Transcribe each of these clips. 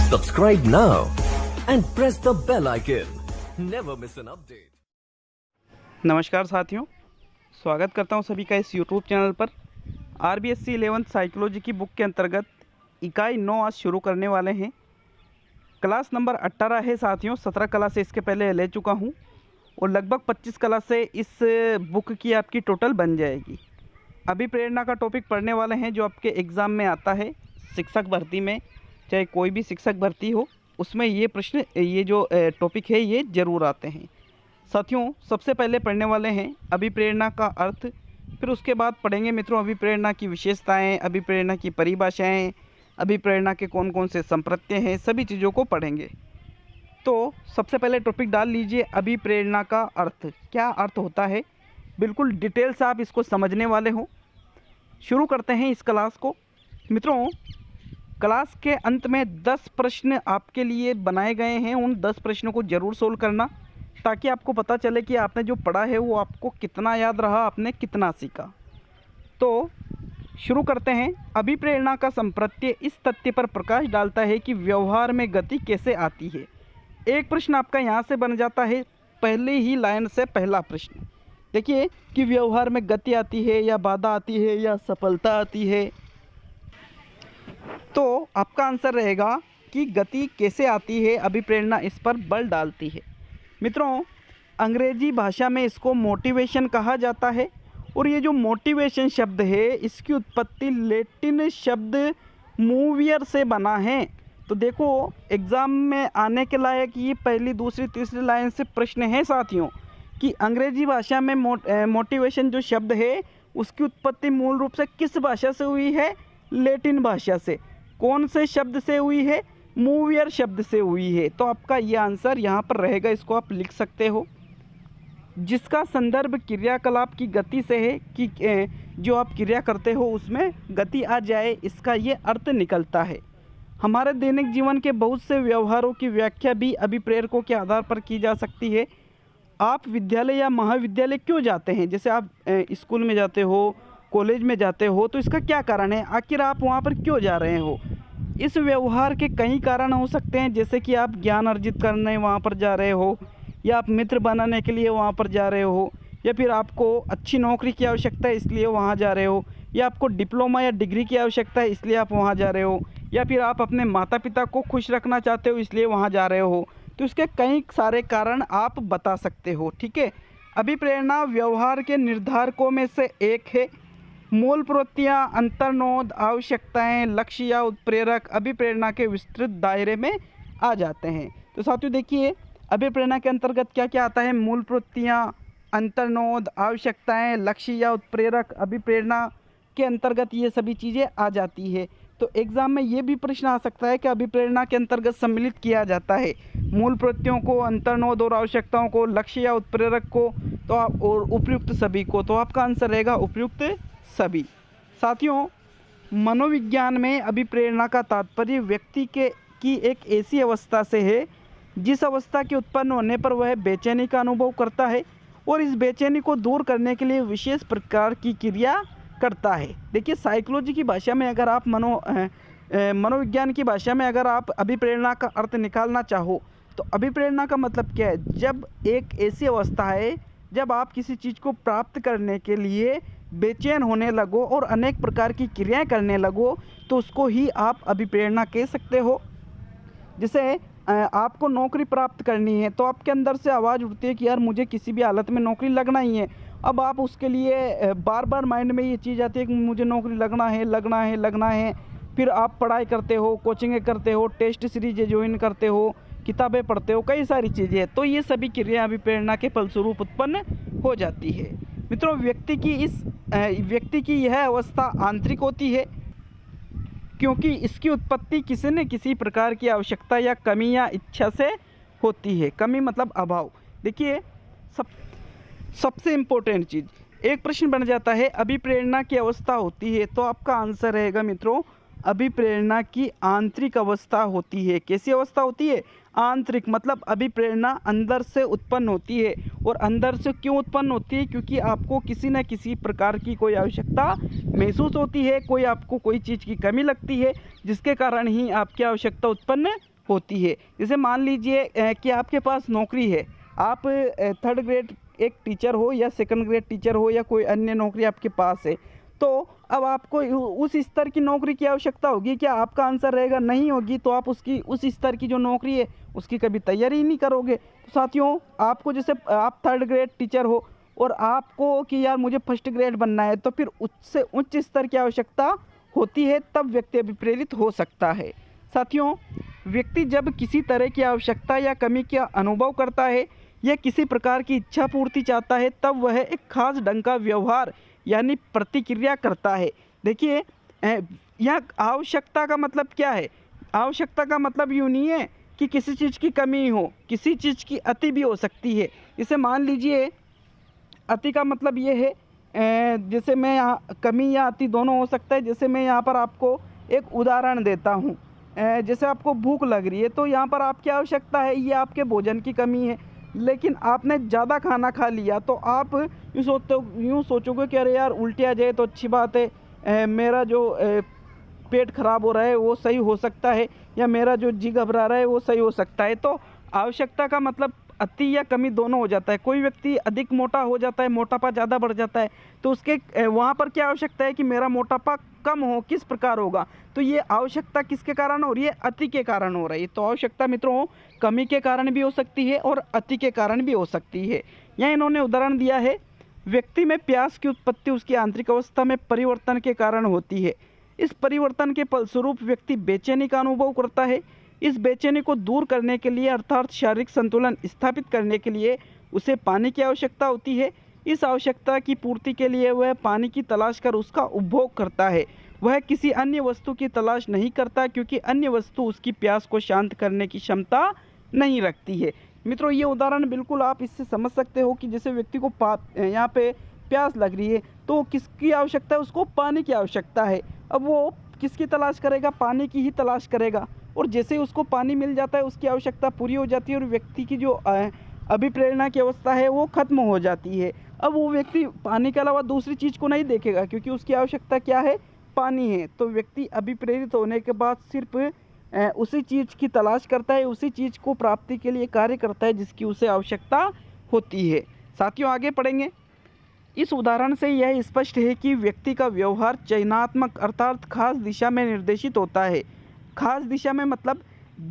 Subscribe now and press the bell icon. Never miss an update. नमस्कार साथियों, स्वागत करता हूं सभी का इस YouTube चैनल पर। RBSc 11th साइकोलॉजी की बुक के अंतर्गत इकाई 9 आज शुरू करने वाले हैं। क्लास नंबर 18 है साथियों। 17 क्लास इसके पहले ले चुका हूं और लगभग 25 क्लास से इस बुक की आपकी टोटल बन जाएगी। अभी प्रेरणा का टॉपिक पढ़ने वाले हैं जो आपके एग्ज़ाम में आता है। शिक्षक भर्ती में, चाहे कोई भी शिक्षक भर्ती हो, उसमें ये प्रश्न, ये जो टॉपिक है ये ज़रूर आते हैं साथियों। सबसे पहले पढ़ने वाले हैं अभिप्रेरणा का अर्थ, फिर उसके बाद पढ़ेंगे मित्रों अभिप्रेरणा की विशेषताएं, अभिप्रेरणा की परिभाषाएं, अभिप्रेरणा के कौन कौन से संप्रत्यय हैं, सभी चीज़ों को पढ़ेंगे। तो सबसे पहले टॉपिक डाल लीजिए, अभिप्रेरणा का अर्थ। क्या अर्थ होता है, बिल्कुल डिटेल से आप इसको समझने वाले हो। शुरू करते हैं इस क्लास को मित्रों। क्लास के अंत में 10 प्रश्न आपके लिए बनाए गए हैं। उन 10 प्रश्नों को ज़रूर सोल्व करना ताकि आपको पता चले कि आपने जो पढ़ा है वो आपको कितना याद रहा, आपने कितना सीखा। तो शुरू करते हैं। अभिप्रेरणा का संप्रत्यय इस तथ्य पर प्रकाश डालता है कि व्यवहार में गति कैसे आती है। एक प्रश्न आपका यहाँ से बन जाता है, पहले ही लाइन से पहला प्रश्न। देखिए कि व्यवहार में गति आती है या बाधा आती है या सफलता आती है। तो आपका आंसर रहेगा कि गति कैसे आती है, अभिप्रेरणा इस पर बल डालती है। मित्रों अंग्रेजी भाषा में इसको मोटिवेशन कहा जाता है और ये जो मोटिवेशन शब्द है इसकी उत्पत्ति लैटिन शब्द मूवियर से बना है। तो देखो एग्ज़ाम में आने के लायक ये पहली, दूसरी, तीसरी लाइन से प्रश्न है साथियों कि अंग्रेजी भाषा में मोटिवेशन जो शब्द है उसकी उत्पत्ति मूल रूप से किस भाषा से हुई है, लैटिन भाषा से। कौन से शब्द से हुई है, मूवियर शब्द से हुई है। तो आपका ये आंसर यहाँ पर रहेगा, इसको आप लिख सकते हो। जिसका संदर्भ क्रियाकलाप की गति से है कि जो आप क्रिया करते हो उसमें गति आ जाए, इसका ये अर्थ निकलता है। हमारे दैनिक जीवन के बहुत से व्यवहारों की व्याख्या भी अभिप्रेरकों के आधार पर की जा सकती है। आप विद्यालय या महाविद्यालय क्यों जाते हैं, जैसे आप स्कूल में जाते हो, कॉलेज में जाते हो, तो इसका क्या कारण है, आखिर आप वहाँ पर क्यों जा रहे हो। इस व्यवहार के कई कारण हो सकते हैं, जैसे कि आप ज्ञान अर्जित करने वहाँ पर जा रहे हो, या आप मित्र बनाने के लिए वहाँ पर जा रहे हो, या फिर आपको अच्छी नौकरी की आवश्यकता है इसलिए वहाँ जा रहे हो, या आपको डिप्लोमा या डिग्री की आवश्यकता है इसलिए आप वहाँ जा रहे हो, या फिर आप अपने माता पिता को खुश रखना चाहते हो इसलिए वहाँ जा रहे हो। तो इसके कई सारे कारण आप बता सकते हो, ठीक है। अभिप्रेरणा व्यवहार के निर्धारकों में से एक है। मूल प्रवृत्तियाँ, अंतर्नोद, आवश्यकताएं, लक्ष्य या उत्प्रेरक अभिप्रेरणा के विस्तृत दायरे में आ जाते हैं। तो साथियों देखिए अभिप्रेरणा के अंतर्गत क्या क्या आता है, मूल प्रवृत्तियाँ, अंतर्नोद, आवश्यकताएं, लक्ष्य या उत्प्रेरक अभिप्रेरणा के अंतर्गत ये सभी चीज़ें आ जाती है। तो एग्ज़ाम में ये भी प्रश्न आ सकता है कि अभिप्रेरणा के अंतर्गत सम्मिलित किया जाता है मूल प्रवृत्तियों को, अंतर्नोद और आवश्यकताओं को, लक्ष्य या उत्प्रेरक को, तो आप और उपयुक्त सभी को। तो आपका आंसर रहेगा उपयुक्त सभी। साथियों मनोविज्ञान में अभिप्रेरणा का तात्पर्य व्यक्ति की एक ऐसी अवस्था से है जिस अवस्था के उत्पन्न होने पर वह बेचैनी का अनुभव करता है और इस बेचैनी को दूर करने के लिए विशेष प्रकार की क्रिया करता है। देखिए साइकोलॉजी की भाषा में अगर आप मनोविज्ञान की भाषा में अगर आप अभिप्रेरणा का अर्थ निकालना चाहो तो अभिप्रेरणा का मतलब क्या है, जब एक ऐसी अवस्था है जब आप किसी चीज़ को प्राप्त करने के लिए बेचैन होने लगो और अनेक प्रकार की क्रियाएं करने लगो तो उसको ही आप अभिप्रेरणा कह सकते हो। जैसे आपको नौकरी प्राप्त करनी है तो आपके अंदर से आवाज़ उठती है कि यार मुझे किसी भी हालत में नौकरी लगना ही है। अब आप उसके लिए बार बार माइंड में ये चीज़ आती है कि मुझे नौकरी लगना है, लगना है, लगना है। फिर आप पढ़ाई करते हो, कोचिंगें करते हो, टेस्ट सीरीज ज्वाइन करते हो, किताबें पढ़ते हो, कई सारी चीज़ें। तो ये सभी क्रियाएं अभिप्रेरणा के फलस्वरूप उत्पन्न हो जाती है। मित्रों व्यक्ति की यह अवस्था आंतरिक होती है क्योंकि इसकी उत्पत्ति किसी न किसी प्रकार की आवश्यकता या कमी या इच्छा से होती है। कमी मतलब अभाव। देखिए सबसे इम्पोर्टेंट चीज़, एक प्रश्न बन जाता है अभिप्रेरणा की अवस्था होती है, तो आपका आंसर रहेगा मित्रों अभिप्रेरणा की आंतरिक अवस्था होती है। कैसी अवस्था होती है, आंतरिक, मतलब अभिप्रेरणा अंदर से उत्पन्न होती है। और अंदर से क्यों उत्पन्न होती है, क्योंकि आपको किसी न किसी प्रकार की कोई आवश्यकता महसूस होती है, आपको कोई चीज़ की कमी लगती है, जिसके कारण ही आपकी आवश्यकता उत्पन्न होती है। जैसे मान लीजिए कि आपके पास नौकरी है, आप थर्ड ग्रेड एक टीचर हो या सेकंड ग्रेड टीचर हो या कोई अन्य नौकरी आपके पास है, तो अब आपको उस स्तर की नौकरी की आवश्यकता होगी। क्या आपका आंसर रहेगा नहीं होगी, तो आप उसकी उस स्तर की जो नौकरी है उसकी कभी तैयारी ही नहीं करोगे। तो साथियों, आपको जैसे आप थर्ड ग्रेड टीचर हो और आपको कि यार मुझे फर्स्ट ग्रेड बनना है, तो फिर उससे उच्च स्तर की आवश्यकता होती है, तब व्यक्ति अभिप्रेरित हो सकता है। साथियों, व्यक्ति जब किसी तरह की आवश्यकता या कमी का अनुभव करता है या किसी प्रकार की इच्छा पूर्ति चाहता है, तब वह एक खास ढंग का व्यवहार यानी प्रतिक्रिया करता है। देखिए, यह आवश्यकता का मतलब क्या है? आवश्यकता का मतलब यूँ नहीं है कि किसी चीज़ की कमी हो, किसी चीज़ की अति भी हो सकती है। जैसे मान लीजिए, अति का मतलब ये है, जैसे मैं यहाँ कमी या अति दोनों हो सकता है। जैसे मैं यहाँ पर आपको एक उदाहरण देता हूँ। जैसे आपको भूख लग रही है, तो यहाँ पर आपकी आवश्यकता है, ये आपके भोजन की कमी है, लेकिन आपने ज़्यादा खाना खा लिया, तो आप यूँ सोचोगे कि अरे यार उल्टी आ जाए तो अच्छी बात है, मेरा जो पेट खराब हो रहा है वो सही हो सकता है, या मेरा जो जी घबरा रहा है वो सही हो सकता है। तो आवश्यकता का मतलब अति या कमी दोनों हो जाता है। कोई व्यक्ति अधिक मोटा हो जाता है, मोटापा ज़्यादा बढ़ जाता है, तो उसके वहाँ पर क्या आवश्यकता है कि मेरा मोटापा कम हो, किस प्रकार होगा? तो ये आवश्यकता किसके कारण हो रही है? अति के कारण हो रही है। तो आवश्यकता मित्रों कमी के कारण भी हो सकती है और अति के कारण भी हो सकती है। यहाँ इन्होंने उदाहरण दिया है, व्यक्ति में प्यास की उत्पत्ति उसकी आंतरिक अवस्था में परिवर्तन के कारण होती है। इस परिवर्तन के फलस्वरूप व्यक्ति बेचैनी का अनुभव करता है। इस बेचैनी को दूर करने के लिए अर्थात शारीरिक संतुलन स्थापित करने के लिए उसे पानी की आवश्यकता होती है। इस आवश्यकता की पूर्ति के लिए वह पानी की तलाश कर उसका उपभोग करता है। वह किसी अन्य वस्तु की तलाश नहीं करता, क्योंकि अन्य वस्तु उसकी प्यास को शांत करने की क्षमता नहीं रखती है। मित्रों, ये उदाहरण बिल्कुल आप इससे समझ सकते हो कि जैसे व्यक्ति को यहाँ पे प्यास लग रही है, तो किसकी आवश्यकता है? उसको पानी की आवश्यकता है। अब वो किसकी तलाश करेगा? पानी की ही तलाश करेगा। और जैसे ही उसको पानी मिल जाता है, उसकी आवश्यकता पूरी हो जाती है और व्यक्ति की जो अभिप्रेरणा की अवस्था है वो खत्म हो जाती है। अब वो व्यक्ति पानी के अलावा दूसरी चीज़ को नहीं देखेगा, क्योंकि उसकी आवश्यकता क्या है? पानी है। तो व्यक्ति अभिप्रेरित होने के बाद सिर्फ उसी चीज़ की तलाश करता है, उसी चीज़ को प्राप्ति के लिए कार्य करता है जिसकी उसे आवश्यकता होती है। साथियों, आगे पढ़ेंगे। इस उदाहरण से यह स्पष्ट है कि व्यक्ति का व्यवहार चयनात्मक अर्थात खास दिशा में निर्देशित होता है। खास दिशा में मतलब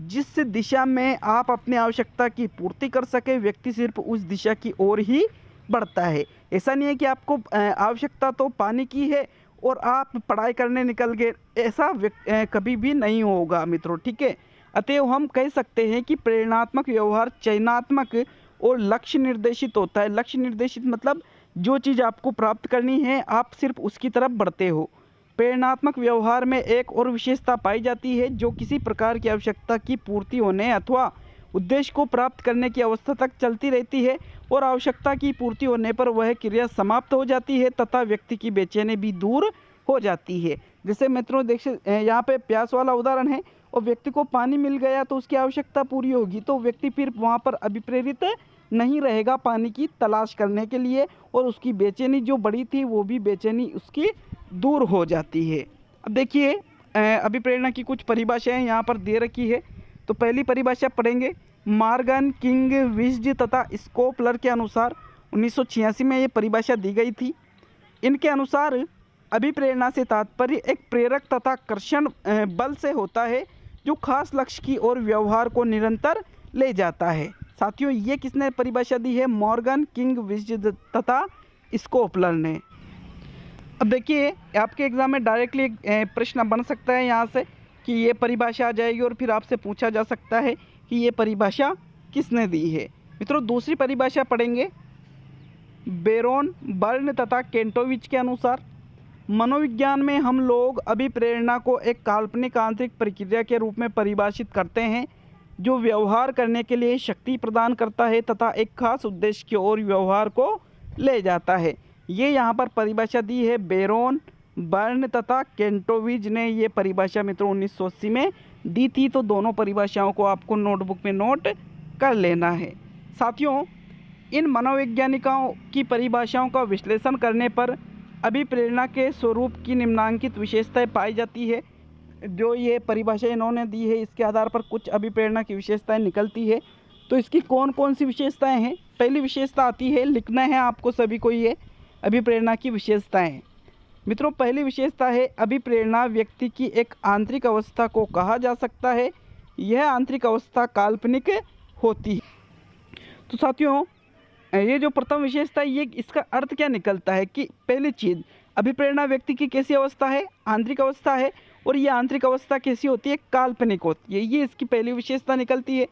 जिस दिशा में आप अपनी आवश्यकता की पूर्ति कर सके, व्यक्ति सिर्फ उस दिशा की ओर ही बढ़ता है। ऐसा नहीं है कि आपको आवश्यकता तो पानी की है और आप पढ़ाई करने निकल गए, ऐसा कभी भी नहीं होगा मित्रों, ठीक है। अतएव हम कह सकते हैं कि प्रेरणात्मक व्यवहार चयनात्मक और लक्ष्य निर्देशित होता है। लक्ष्य निर्देशित मतलब जो चीज़ आपको प्राप्त करनी है, आप सिर्फ उसकी तरफ बढ़ते हो। प्रेरणात्मक व्यवहार में एक और विशेषता पाई जाती है, जो किसी प्रकार की आवश्यकता की पूर्ति होने अथवा उद्देश्य को प्राप्त करने की अवस्था तक चलती रहती है और आवश्यकता की पूर्ति होने पर वह क्रिया समाप्त हो जाती है तथा व्यक्ति की बेचैनी भी दूर हो जाती है। जैसे मित्रों देखिए, यहाँ पे प्यास वाला उदाहरण है और व्यक्ति को पानी मिल गया तो उसकी आवश्यकता पूरी होगी, तो व्यक्ति फिर वहाँ पर अभिप्रेरित नहीं रहेगा पानी की तलाश करने के लिए, और उसकी बेचैनी जो बड़ी थी वो भी बेचैनी उसकी दूर हो जाती है। अब देखिए, अभिप्रेरणा की कुछ परिभाषाएं यहाँ पर दे रखी है। तो पहली परिभाषा पढ़ेंगे। मॉर्गन, किंग, विज्ज तथा स्कोपलर के अनुसार 1986 में ये परिभाषा दी गई थी। इनके अनुसार अभिप्रेरणा से तात्पर्य एक प्रेरक तथा कर्षण बल से होता है जो खास लक्ष्य की ओर व्यवहार को निरंतर ले जाता है। साथियों, ये किसने परिभाषा दी है? मॉर्गन, किंग, विज्ज तथा स्कोपलर ने। अब देखिए, आपके एग्ज़ाम में डायरेक्टली प्रश्न बन सकता है यहाँ से कि ये परिभाषा आ जाएगी और फिर आपसे पूछा जा सकता है कि ये परिभाषा किसने दी है। मित्रों, दूसरी परिभाषा पढ़ेंगे। बेरोन, बर्न तथा केंटोविच के अनुसार मनोविज्ञान में हम लोग अभिप्रेरणा को एक काल्पनिक आंतरिक प्रक्रिया के रूप में परिभाषित करते हैं जो व्यवहार करने के लिए शक्ति प्रदान करता है तथा एक खास उद्देश्य की ओर व्यवहार को ले जाता है। ये यहाँ पर परिभाषा दी है बेरोन, बर्न तथा केंटोविच ने ये परिभाषा मित्रों 1980 में दी थी। तो दोनों परिभाषाओं को आपको नोटबुक में नोट कर लेना है। साथियों, इन मनोवैज्ञानिकों की परिभाषाओं का विश्लेषण करने पर अभिप्रेरणा के स्वरूप की निम्नांकित विशेषताएं पाई जाती है। जो ये परिभाषा इन्होंने दी है इसके आधार पर कुछ अभिप्रेरणा की विशेषताएं निकलती है। तो इसकी कौन कौन सी विशेषताएं हैं? पहली विशेषता आती है, लिखना है आपको सभी को ये अभिप्रेरणा की विशेषताएं। मित्रों, पहली विशेषता है अभिप्रेरणा व्यक्ति की एक आंतरिक अवस्था को कहा जा सकता है। यह आंतरिक अवस्था काल्पनिक होती है। तो साथियों, ये जो प्रथम विशेषता है, ये इसका अर्थ क्या निकलता है कि पहली चीज़, अभिप्रेरणा व्यक्ति की कैसी अवस्था है? आंतरिक अवस्था है। और ये आंतरिक अवस्था कैसी होती है? काल्पनिक होती है। ये इसकी पहली विशेषता निकलती है।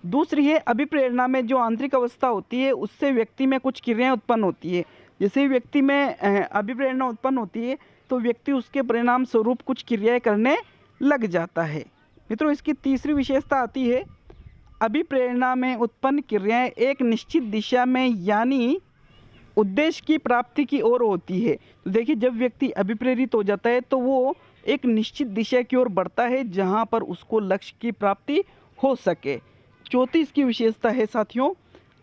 दूसरी है, अभिप्रेरणा में जो आंतरिक अवस्था होती है उससे व्यक्ति में कुछ क्रियाएं उत्पन्न होती है। जैसे ही व्यक्ति में अभिप्रेरणा उत्पन्न होती है तो व्यक्ति उसके परिणाम स्वरूप कुछ क्रियाएं करने लग जाता है। मित्रों, इसकी तीसरी विशेषता आती है, अभिप्रेरणा में उत्पन्न क्रियाएं एक निश्चित दिशा में यानी उद्देश्य की प्राप्ति की ओर होती है। तो देखिए, जब व्यक्ति अभिप्रेरित हो जाता है तो वो एक निश्चित दिशा की ओर बढ़ता है जहाँ पर उसको लक्ष्य की प्राप्ति हो सके। चौथी इसकी विशेषता है साथियों,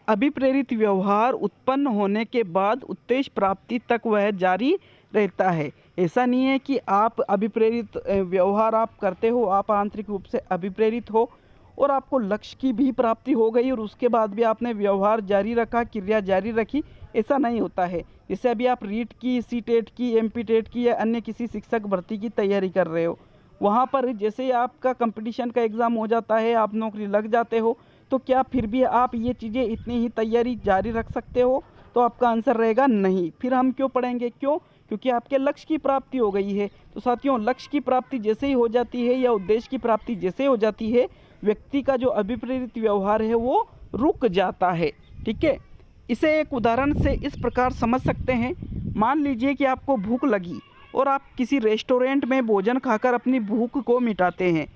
अभिप्रेरित व्यवहार उत्पन्न होने के बाद उद्देश्य प्राप्ति तक वह जारी रहता है। ऐसा नहीं है कि आप अभिप्रेरित व्यवहार आप करते हो, आप आंतरिक रूप से अभिप्रेरित हो और आपको लक्ष्य की भी प्राप्ति हो गई और उसके बाद भी आपने व्यवहार जारी रखा, क्रिया जारी रखी, ऐसा नहीं होता है। जैसे अभी आप रीट की, सीटेट की, एमपी टेट की या अन्य किसी शिक्षक भर्ती की तैयारी कर रहे हो, वहाँ पर जैसे आपका कंपटीशन का एग्ज़ाम हो जाता है, आप नौकरी लग जाते हो, तो क्या फिर भी आप ये चीज़ें इतनी ही तैयारी जारी रख सकते हो? तो आपका आंसर रहेगा नहीं। फिर हम क्यों पढ़ेंगे? क्यों? क्योंकि आपके लक्ष्य की प्राप्ति हो गई है। तो साथियों, लक्ष्य की प्राप्ति जैसे ही हो जाती है या उद्देश्य की प्राप्ति जैसे हो जाती है, व्यक्ति का जो अभिप्रेरित व्यवहार है वो रुक जाता है। ठीक है, इसे एक उदाहरण से इस प्रकार समझ सकते हैं। मान लीजिए कि आपको भूख लगी और आप किसी रेस्टोरेंट में भोजन खाकर अपनी भूख को मिटाते हैं।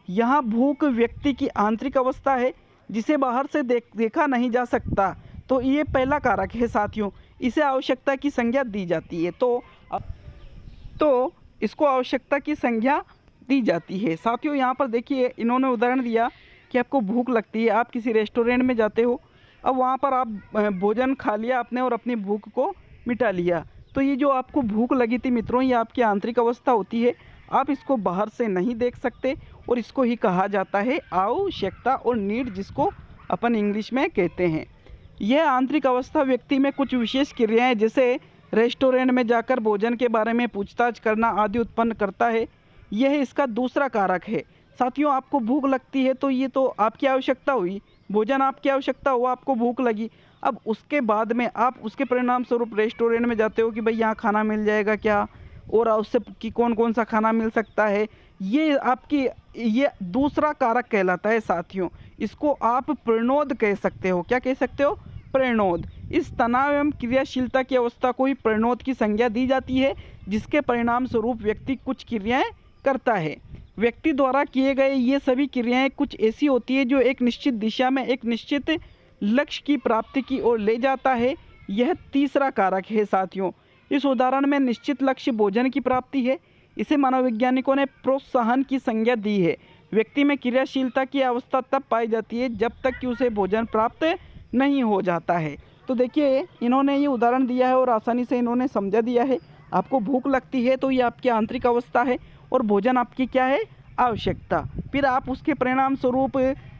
यहाँ भूख व्यक्ति की आंतरिक अवस्था है जिसे बाहर से देखा नहीं जा सकता। तो ये पहला कारक है साथियों, इसे आवश्यकता की संज्ञा दी जाती है। तो इसको आवश्यकता की संज्ञा दी जाती है। साथियों, यहाँ पर देखिए, इन्होंने उदाहरण दिया कि आपको भूख लगती है, आप किसी रेस्टोरेंट में जाते हो, अब वहाँ पर आप भोजन खा लिया आपने और अपनी भूख को मिटा लिया। तो ये जो आपको भूख लगी थी मित्रों, ये आपकी आंतरिक अवस्था होती है। आप इसको बाहर से नहीं देख सकते और इसको ही कहा जाता है आवश्यकता और नीड, जिसको अपन इंग्लिश में कहते हैं। यह आंतरिक अवस्था व्यक्ति में कुछ विशेष क्रियाएं जैसे रेस्टोरेंट में जाकर भोजन के बारे में पूछताछ करना आदि उत्पन्न करता है। यह इसका दूसरा कारक है। साथियों, आपको भूख लगती है तो ये तो आपकी आवश्यकता हुई, भोजन आपकी आवश्यकता हुआ, आपको भूख लगी। अब उसके बाद में आप उसके परिणाम स्वरूप रेस्टोरेंट में जाते हो कि भाई यहाँ खाना मिल जाएगा क्या, और उससे कि कौन कौन सा खाना मिल सकता है। ये दूसरा कारक कहलाता है साथियों। इसको आप प्रणोद कह सकते हो। क्या कह सकते हो? प्रणोद। इस तनाव एवं क्रियाशीलता की अवस्था को ही प्रणोद की संज्ञा दी जाती है, जिसके परिणाम स्वरूप व्यक्ति कुछ क्रियाएं करता है। व्यक्ति द्वारा किए गए ये सभी क्रियाएं कुछ ऐसी होती है जो एक निश्चित दिशा में एक निश्चित लक्ष्य की प्राप्ति की ओर ले जाता है। यह तीसरा कारक है साथियों। इस उदाहरण में निश्चित लक्ष्य भोजन की प्राप्ति है। इसे मनोवैज्ञानिकों ने प्रोत्साहन की संज्ञा दी है। व्यक्ति में क्रियाशीलता की अवस्था तब पाई जाती है जब तक कि उसे भोजन प्राप्त नहीं हो जाता है। तो देखिए, इन्होंने ये उदाहरण दिया है और आसानी से इन्होंने समझा दिया है। आपको भूख लगती है तो ये आपकी आंतरिक अवस्था है और भोजन आपकी क्या है? आवश्यकता। फिर आप उसके परिणाम स्वरूप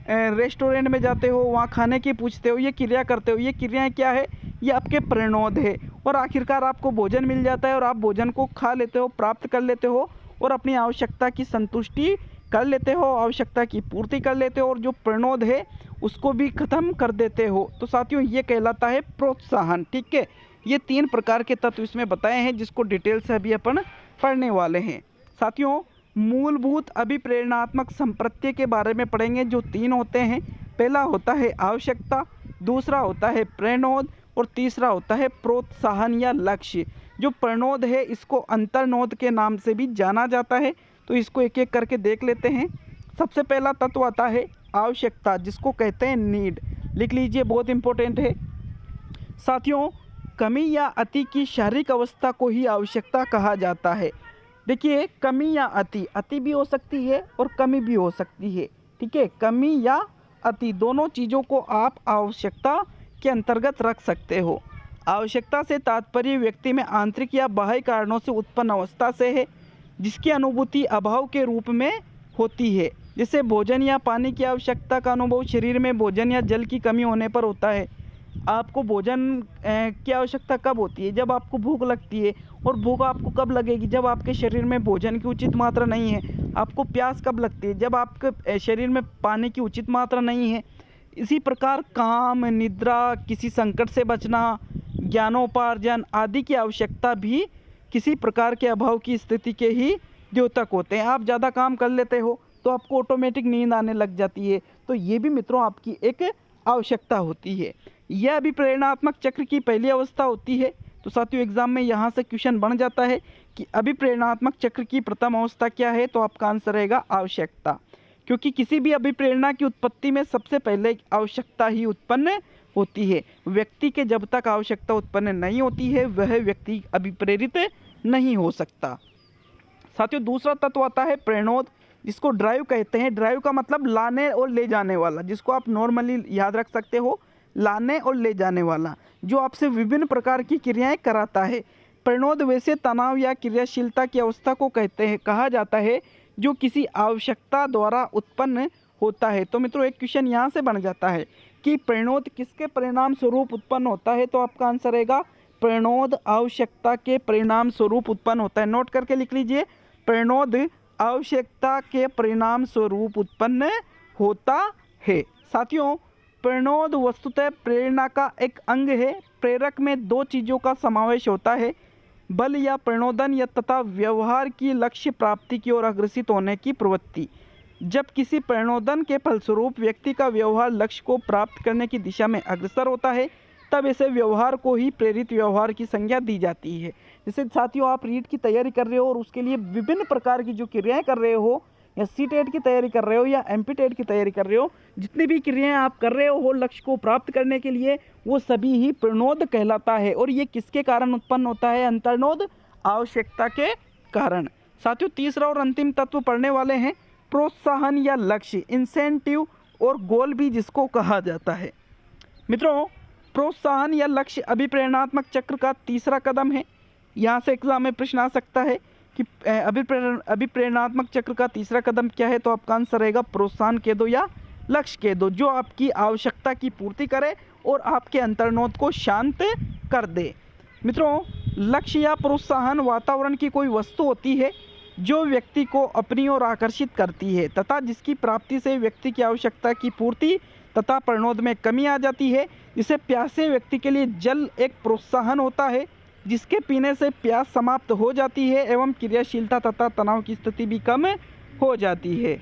रेस्टोरेंट में जाते हो, वहाँ खाने की पूछते हो, ये क्रिया करते हो। ये क्रियाएं क्या है? ये आपके प्रणोद है और आखिरकार आपको भोजन मिल जाता है और आप भोजन को खा लेते हो, प्राप्त कर लेते हो और अपनी आवश्यकता की संतुष्टि कर लेते हो, आवश्यकता की पूर्ति कर लेते हो और जो प्रणोद है उसको भी ख़त्म कर देते हो। तो साथियों, ये कहलाता है प्रोत्साहन। ठीक है, ये 3 प्रकार के तत्व इसमें बताए हैं जिसको डिटेल से अभी अपन पढ़ने वाले हैं। साथियों, मूलभूत अभिप्रेरणात्मक संप्रत्यय के बारे में पढ़ेंगे, जो 3 होते हैं। पहला होता है आवश्यकता, दूसरा होता है प्रणोद और तीसरा होता है प्रोत्साहन या लक्ष्य। जो प्रणोद है इसको अंतर्नोद के नाम से भी जाना जाता है। तो इसको एक एक करके देख लेते हैं। सबसे पहला तत्व आता है आवश्यकता, जिसको कहते हैं नीड। लिख लीजिए, बहुत इंपॉर्टेंट है साथियों। कमी या अति की शारीरिक अवस्था को ही आवश्यकता कहा जाता है। देखिए, कमी या अति भी हो सकती है और कमी भी हो सकती है। ठीक है, कमी या अति दोनों चीज़ों को आप आवश्यकता के अंतर्गत रख सकते हो। आवश्यकता से तात्पर्य व्यक्ति में आंतरिक या बाह्य कारणों से उत्पन्न अवस्था से है। जिसकी अनुभूति अभाव के रूप में होती है। जैसे भोजन या पानी की आवश्यकता का अनुभव शरीर में भोजन या जल की कमी होने पर होता है। आपको भोजन की आवश्यकता कब होती है? जब आपको भूख लगती है। और भूख आपको कब लगेगी? जब आपके शरीर में भोजन की उचित मात्रा नहीं है। आपको प्यास कब लगती है? जब आपके शरीर में पानी की उचित मात्रा नहीं है। इसी प्रकार काम, निद्रा, किसी संकट से बचना, ज्ञानोपार्जन आदि की आवश्यकता भी किसी प्रकार के अभाव की स्थिति के ही द्योतक होते हैं। आप ज़्यादा काम कर लेते हो तो आपको ऑटोमेटिक नींद आने लग जाती है। तो ये भी मित्रों आपकी एक आवश्यकता होती है। यह अभिप्रेरणात्मक चक्र की पहली अवस्था होती है। तो साथियों एग्जाम में यहाँ से क्वेश्चन बन जाता है कि अभिप्रेरणात्मक चक्र की प्रथम अवस्था क्या है? तो आपका आंसर रहेगा आवश्यकता, क्योंकि किसी भी अभिप्रेरणा की उत्पत्ति में सबसे पहले आवश्यकता ही उत्पन्न होती है। व्यक्ति के जब तक आवश्यकता उत्पन्न नहीं होती है वह व्यक्ति अभिप्रेरित नहीं हो सकता। साथियों दूसरा तत्व आता है प्रेरणोद, जिसको ड्राइव कहते हैं। ड्राइव का मतलब लाने और ले जाने वाला, जिसको आप नॉर्मली याद रख सकते हो, लाने और ले जाने वाला, जो आपसे विभिन्न प्रकार की क्रियाएं कराता है। प्रेरणोद वैसे तनाव या क्रियाशीलता की अवस्था को कहा जाता है जो किसी आवश्यकता द्वारा उत्पन्न होता है। तो मित्रों एक क्वेश्चन यहाँ से बन जाता है कि प्रेरणोद किसके परिणाम स्वरूप उत्पन्न होता है? तो आपका आंसर रहेगा प्रेरणोद आवश्यकता के परिणाम स्वरूप उत्पन्न होता है। नोट करके लिख लीजिए, प्रेरणोद आवश्यकता के परिणाम स्वरूप उत्पन्न होता है। साथियों प्रेरणोद वस्तुतः प्रेरणा का एक अंग है। प्रेरक में दो चीज़ों का समावेश होता है, बल या प्रणोदन या तथा व्यवहार की लक्ष्य प्राप्ति की ओर अग्रसित होने की प्रवृत्ति। जब किसी प्रणोदन के फलस्वरूप व्यक्ति का व्यवहार लक्ष्य को प्राप्त करने की दिशा में अग्रसर होता है तब ऐसे व्यवहार को ही प्रेरित व्यवहार की संज्ञा दी जाती है। जैसे साथियों आप रीट की तैयारी कर रहे हो और उसके लिए विभिन्न प्रकार की जो क्रियाएं कर रहे हो, या सीटेट की तैयारी कर रहे हो या एमपीटेट की तैयारी कर रहे हो, जितनी भी क्रियाएं आप कर रहे हो लक्ष्य को प्राप्त करने के लिए, वो सभी ही प्रणोद कहलाता है। और ये किसके कारण उत्पन्न होता है? अंतर्नोद आवश्यकता के कारण। साथियों तीसरा और अंतिम तत्व पढ़ने वाले हैं प्रोत्साहन या लक्ष्य, इंसेंटिव और गोल भी जिसको कहा जाता है। मित्रों प्रोत्साहन या लक्ष्य अभिप्रेरणात्मक चक्र का तीसरा कदम है। यहाँ से एग्जाम में प्रश्न आ सकता है कि अभिप्रेरणात्मक चक्र का तीसरा कदम क्या है? तो आपका आंसर रहेगा प्रोत्साहन कह दो या लक्ष्य कह दो, जो आपकी आवश्यकता की पूर्ति करे और आपके अंतर्नोद को शांत कर दे। मित्रों लक्ष्य या प्रोत्साहन वातावरण की कोई वस्तु होती है जो व्यक्ति को अपनी ओर आकर्षित करती है तथा जिसकी प्राप्ति से व्यक्ति की आवश्यकता की पूर्ति तथा प्रणोद में कमी आ जाती है। जिसे प्यासे व्यक्ति के लिए जल एक प्रोत्साहन होता है जिसके पीने से प्यास समाप्त हो जाती है एवं क्रियाशीलता तथा तनाव की स्थिति भी कम हो जाती है।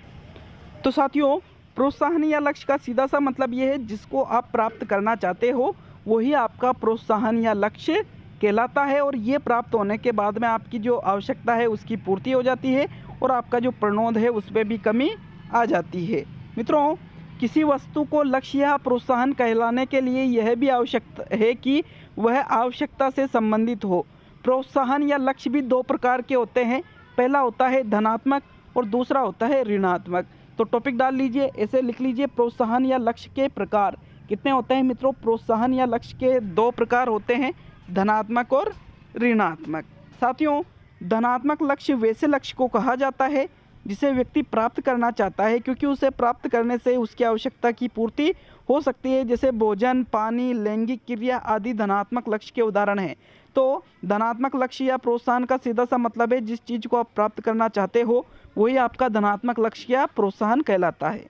तो साथियों प्रोत्साहन या लक्ष्य का सीधा सा मतलब ये है जिसको आप प्राप्त करना चाहते हो वही आपका प्रोत्साहन या लक्ष्य कहलाता है। और ये प्राप्त होने के बाद में आपकी जो आवश्यकता है उसकी पूर्ति हो जाती है और आपका जो प्रणोद है उसमें भी कमी आ जाती है। मित्रों किसी वस्तु को लक्ष्य या प्रोत्साहन कहलाने के लिए यह भी आवश्यक है कि वह आवश्यकता से संबंधित हो। प्रोत्साहन या लक्ष्य भी दो प्रकार के होते हैं, पहला होता है धनात्मक और दूसरा होता है ऋणात्मक। तो टॉपिक डाल लीजिए, ऐसे लिख लीजिए प्रोत्साहन या लक्ष्य के प्रकार कितने होते हैं? मित्रों प्रोत्साहन या लक्ष्य के दो प्रकार होते हैं, धनात्मक और ऋणात्मक। साथियों धनात्मक लक्ष्य वैसे लक्ष्य को कहा जाता है जिसे व्यक्ति प्राप्त करना चाहता है क्योंकि उसे प्राप्त करने से उसकी आवश्यकता की पूर्ति हो सकती है, जैसे भोजन, पानी, लैंगिक क्रिया आदि धनात्मक लक्ष्य के उदाहरण हैं। तो धनात्मक लक्ष्य या प्रोत्साहन का सीधा सा मतलब है जिस चीज़ को आप प्राप्त करना चाहते हो वही आपका धनात्मक लक्ष्य या प्रोत्साहन कहलाता है।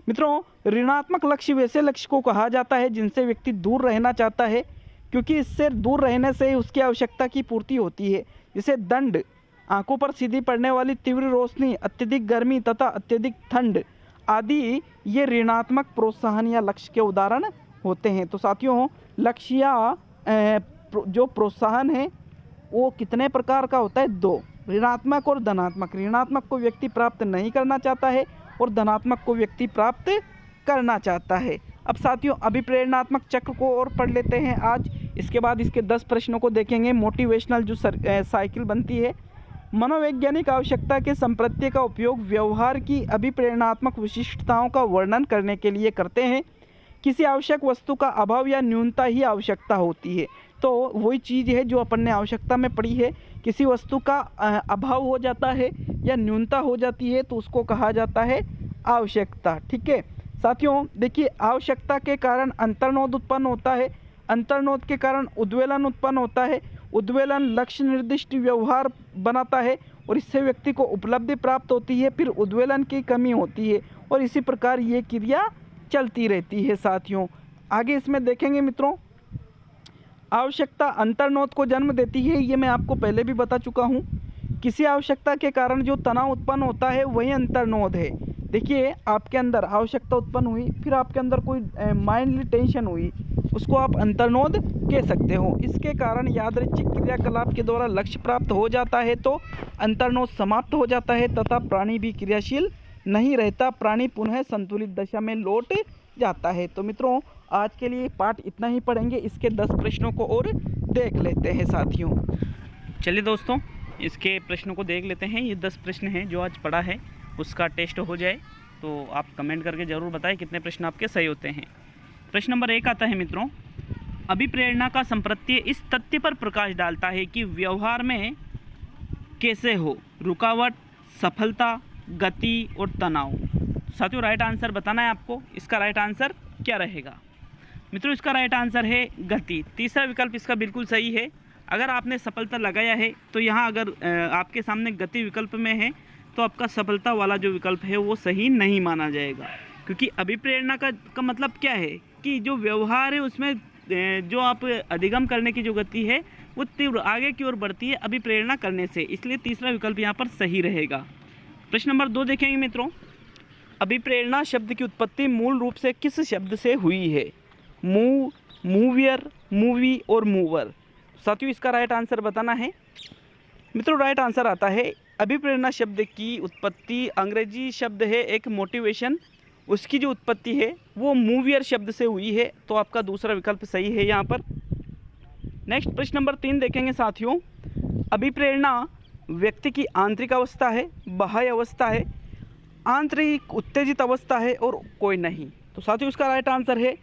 मित्रों ऋणात्मक लक्ष्य वैसे लक्ष्य को कहा जाता है जिनसे व्यक्ति दूर रहना चाहता है क्योंकि इससे दूर रहने से उसकी आवश्यकता की पूर्ति होती है, जैसे दंड, आंखों पर सीधी पड़ने वाली तीव्र रोशनी, अत्यधिक गर्मी तथा अत्यधिक ठंड आदि ये ऋणात्मक प्रोत्साहन या लक्ष्य के उदाहरण होते हैं। तो साथियों लक्ष्य या जो प्रोत्साहन है वो कितने प्रकार का होता है? दो, ऋणात्मक और धनात्मक। ऋणात्मक को व्यक्ति प्राप्त नहीं करना चाहता है और धनात्मक को व्यक्ति प्राप्त करना चाहता है। अब साथियों अभिप्रेरणात्मक चक्र को और पढ़ लेते हैं आज, इसके बाद इसके 10 प्रश्नों को देखेंगे। मोटिवेशनल जो साइकिल बनती है, मनोवैज्ञानिक आवश्यकता के संप्रत्यय का उपयोग व्यवहार की अभिप्रेरणात्मक विशिष्टताओं का वर्णन करने के लिए करते हैं। किसी आवश्यक वस्तु का अभाव या न्यूनता ही आवश्यकता होती है। तो वही चीज़ है जो अपन ने आवश्यकता में पढ़ी है किसी वस्तु का अभाव हो जाता है या न्यूनता हो जाती है तो उसको कहा जाता है आवश्यकता। ठीक है साथियों, देखिए आवश्यकता के कारण अंतर्नोद उत्पन्न होता है, अंतर्नोद के कारण उद्वेलन उत्पन्न होता है, उद्वेलन लक्ष्य निर्दिष्ट व्यवहार बनाता है और इससे व्यक्ति को उपलब्धि प्राप्त होती है, फिर उद्वेलन की कमी होती है और इसी प्रकार ये क्रिया चलती रहती है। साथियों आगे इसमें देखेंगे मित्रों, आवश्यकता अंतर्नोद को जन्म देती है, ये मैं आपको पहले भी बता चुका हूँ। किसी आवश्यकता के कारण जो तनाव उत्पन्न होता है वही अंतर्नोद है। देखिए आपके अंदर आवश्यकता उत्पन्न हुई, फिर आपके अंदर कोई माइंडली टेंशन हुई, उसको आप अंतर्नोद कह सकते हो। इसके कारण यादृच्छिक क्रियाकलाप के द्वारा लक्ष्य प्राप्त हो जाता है तो अंतर्नोद समाप्त हो जाता है तथा प्राणी भी क्रियाशील नहीं रहता, प्राणी पुनः संतुलित दशा में लौट जाता है। तो मित्रों आज के लिए पाठ इतना ही पढ़ेंगे, इसके 10 प्रश्नों को और देख लेते हैं साथियों। चलिए दोस्तों इसके प्रश्नों को देख लेते हैं। ये 10 प्रश्न हैं जो आज पढ़ा है, उसका टेस्ट हो जाए तो आप कमेंट करके ज़रूर बताएं कितने प्रश्न आपके सही होते हैं। प्रश्न नंबर 1 आता है मित्रों, अभिप्रेरणा का संप्रत्यय इस तथ्य पर प्रकाश डालता है कि व्यवहार में कैसे हो, रुकावट, सफलता, गति और तनाव। साथियों राइट आंसर बताना है आपको, इसका राइट आंसर क्या रहेगा मित्रों? इसका राइट आंसर है गति। तीसरा विकल्प इसका बिल्कुल सही है। अगर आपने सफलता लगाया है तो यहाँ अगर आपके सामने गति विकल्प में है तो आपका सफलता वाला जो विकल्प है वो सही नहीं माना जाएगा, क्योंकि अभिप्रेरणा का मतलब क्या है कि जो व्यवहार है उसमें जो आप अधिगम करने की जो गति है वो तीव्र आगे की ओर बढ़ती है अभिप्रेरणा करने से, इसलिए तीसरा विकल्प यहाँ पर सही रहेगा। प्रश्न नंबर 2 देखेंगे मित्रों, अभिप्रेरणा शब्द की उत्पत्ति मूल रूप से किस शब्द से हुई है? मूव, मूवियर, मूवी और मूवर। साथियों इसका राइट आंसर बताना है मित्रों। राइट आंसर आता है अभिप्रेरणा शब्द की उत्पत्ति अंग्रेजी शब्द है एक मोटिवेशन, उसकी जो उत्पत्ति है वो मूवियर शब्द से हुई है, तो आपका दूसरा विकल्प सही है यहाँ पर। नेक्स्ट प्रश्न नंबर 3 देखेंगे साथियों, अभिप्रेरणा व्यक्ति की आंतरिक अवस्था है, बाह्य अवस्था है, आंतरिक उत्तेजित अवस्था है और कोई नहीं। तो साथियों इसका राइट आंसर है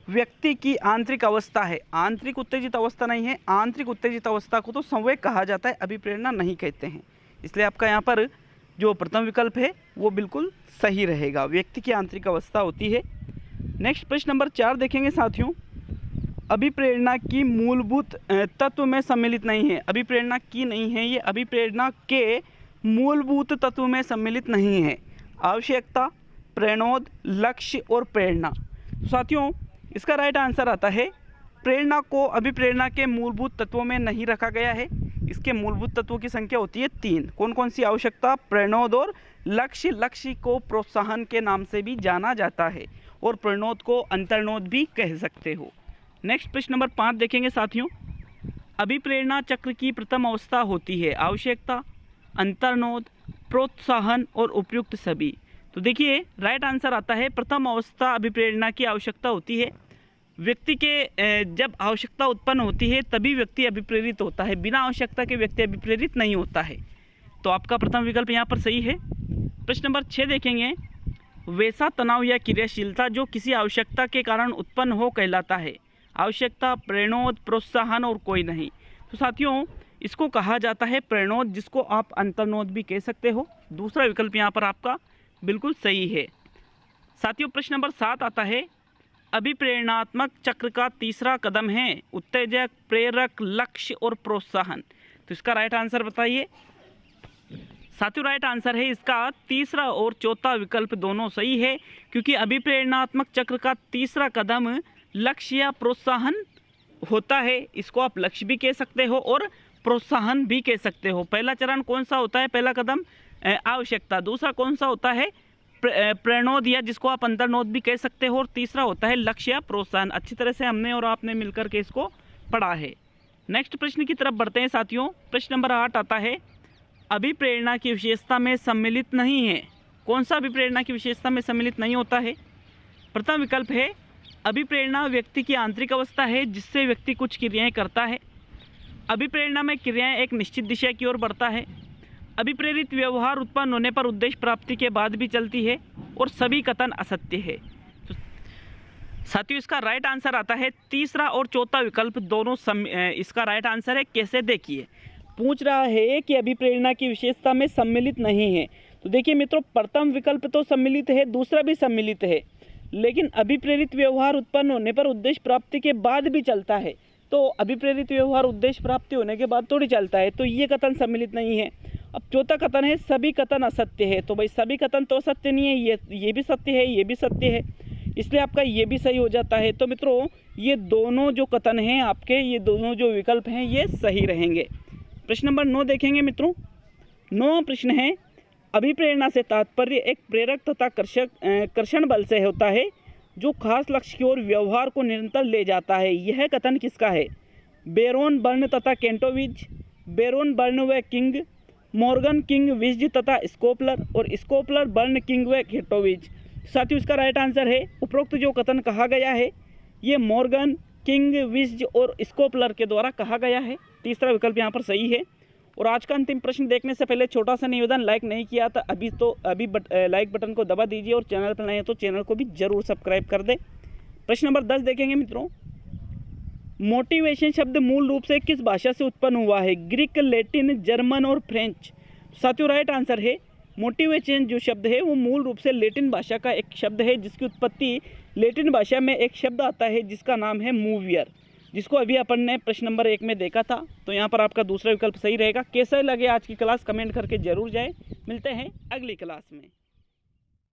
व्यक्ति की आंतरिक अवस्था है, आंतरिक उत्तेजित अवस्था नहीं है। आंतरिक उत्तेजित अवस्था को तो संवेग कहा जाता है, अभिप्रेरणा नहीं कहते हैं, इसलिए आपका यहाँ पर जो प्रथम विकल्प है वो बिल्कुल सही रहेगा, व्यक्ति की आंतरिक अवस्था होती है। नेक्स्ट प्रश्न नंबर 4 देखेंगे साथियों, अभिप्रेरणा की मूलभूत तत्व में सम्मिलित नहीं है। अभिप्रेरणा की नहीं है, ये अभिप्रेरणा के मूलभूत तत्व में सम्मिलित नहीं है। आवश्यकता, प्रेरणोद, लक्ष्य और प्रेरणा। साथियों इसका राइट आंसर आता है प्रेरणा को अभिप्रेरणा के मूलभूत तत्वों में नहीं रखा गया है। इसके मूलभूत तत्वों की संख्या होती है 3। कौन कौन सी? आवश्यकता, प्रेरणोद और लक्ष्य। लक्ष्य को प्रोत्साहन के नाम से भी जाना जाता है और प्रेरणोद को अंतर्नोद भी कह सकते हो। नेक्स्ट प्रश्न नंबर 5 देखेंगे साथियों, अभिप्रेरणा चक्र की प्रथम अवस्था होती है। आवश्यकता, अंतर्नोद, प्रोत्साहन और उपयुक्त सभी। तो देखिए राइट आंसर आता है प्रथम अवस्था अभिप्रेरणा की आवश्यकता होती है। व्यक्ति के जब आवश्यकता उत्पन्न होती है तभी व्यक्ति अभिप्रेरित होता है, बिना आवश्यकता के व्यक्ति अभिप्रेरित नहीं होता है, तो आपका प्रथम विकल्प यहाँ पर सही है। प्रश्न नंबर 6 देखेंगे, वैसा तनाव या क्रियाशीलता जो किसी आवश्यकता के कारण उत्पन्न हो कहलाता है। आवश्यकता, प्रेरणोद, प्रोत्साहन और कोई नहीं। तो साथियों इसको कहा जाता है प्रेरणोद, जिसको आप अंतर्नोद भी कह सकते हो। दूसरा विकल्प यहाँ पर आपका बिल्कुल सही है। साथियों प्रश्न नंबर 7 आता है, अभिप्रेरणात्मक चक्र का तीसरा कदम है उत्तेजक, प्रेरक, लक्ष्य और प्रोत्साहन। तो इसका राइट आंसर बताइए। साथियों राइट आंसर है इसका तीसरा और चौथा विकल्प दोनों सही है, क्योंकि अभिप्रेरणात्मक चक्र का तीसरा कदम लक्ष्य या प्रोत्साहन होता है। इसको आप लक्ष्य भी कह सकते हो और प्रोत्साहन भी कह सकते हो। पहला चरण कौन सा होता है? पहला कदम आवश्यकता। दूसरा कौन सा होता है? प्रेरणोद या जिसको आप अंतर्नोद भी कह सकते हो। और तीसरा होता है लक्ष्य या प्रोत्साहन। अच्छी तरह से हमने और आपने मिलकर के इसको पढ़ा है। नेक्स्ट प्रश्न की तरफ बढ़ते हैं साथियों। प्रश्न नंबर 8 आता है, अभिप्रेरणा की विशेषता में सम्मिलित नहीं है। कौन सा अभिप्रेरणा की विशेषता में सम्मिलित नहीं होता है? प्रथम विकल्प है अभिप्रेरणा व्यक्ति की आंतरिक अवस्था है जिससे व्यक्ति कुछ क्रियाएं करता है। अभिप्रेरणा में क्रियाएं एक निश्चित दिशा की ओर बढ़ता है। अभिप्रेरित व्यवहार उत्पन्न होने पर उद्देश्य प्राप्ति के बाद भी चलती है और सभी कथन असत्य है। तो साथियों इसका राइट आंसर आता है तीसरा और चौथा विकल्प दोनों इसका राइट आंसर है। कैसे? देखिए पूछ रहा है कि अभिप्रेरणा की विशेषता में सम्मिलित नहीं है। तो देखिए मित्रों, प्रथम विकल्प तो सम्मिलित है, दूसरा भी सम्मिलित है, लेकिन अभिप्रेरित व्यवहार उत्पन्न होने पर उद्देश्य प्राप्ति के बाद भी चलता है। तो अभिप्रेरित व्यवहार उद्देश्य प्राप्ति होने के बाद थोड़ी चलता है, तो ये कथन सम्मिलित नहीं है। अब चौथा कथन है सभी कथन असत्य है। तो भाई सभी कथन तो सत्य नहीं है, ये भी सत्य है, ये भी सत्य है, इसलिए आपका ये भी सही हो जाता है। तो मित्रों ये दोनों जो कथन हैं आपके, ये दोनों जो विकल्प हैं ये सही रहेंगे। प्रश्न नंबर 9 देखेंगे मित्रों। 9वां प्रश्न है अभिप्रेरणा से तात्पर्य एक प्रेरक तथा कर्षण बल से होता है जो खास लक्ष्य की ओर व्यवहार को निरंतर ले जाता है। यह कथन किसका है? बेरोन बर्न तथा केंटोविज, बेरोन बर्न व किंग, मॉर्गन किंग विज तथा स्कोपलर, और स्कोपलर बर्न किंग व केंटोविज। साथियों इसका राइट आंसर है उपरोक्त जो कथन कहा गया है ये मॉर्गन किंग विज और स्कोपलर के द्वारा कहा गया है। तीसरा विकल्प यहाँ पर सही है। और आज का अंतिम प्रश्न देखने से पहले छोटा सा निवेदन, लाइक नहीं किया था अभी लाइक बटन को दबा दीजिए, और चैनल पर नए हैं तो चैनल को भी जरूर सब्सक्राइब कर दें। प्रश्न नंबर 10 देखेंगे मित्रों। मोटिवेशन शब्द मूल रूप से किस भाषा से उत्पन्न हुआ है? ग्रीक, लैटिन, जर्मन और फ्रेंच। साथियों राइट आंसर है मोटिवेशन जो शब्द है वो मूल रूप से लैटिन भाषा का एक शब्द है, जिसकी उत्पत्ति लैटिन भाषा में एक शब्द आता है जिसका नाम है मूवियर, जिसको अभी अपन ने प्रश्न नंबर 1 में देखा था। तो यहाँ पर आपका दूसरा विकल्प सही रहेगा। कैसे लगे आज की क्लास कमेंट करके जरूर जाए। मिलते हैं अगली क्लास में।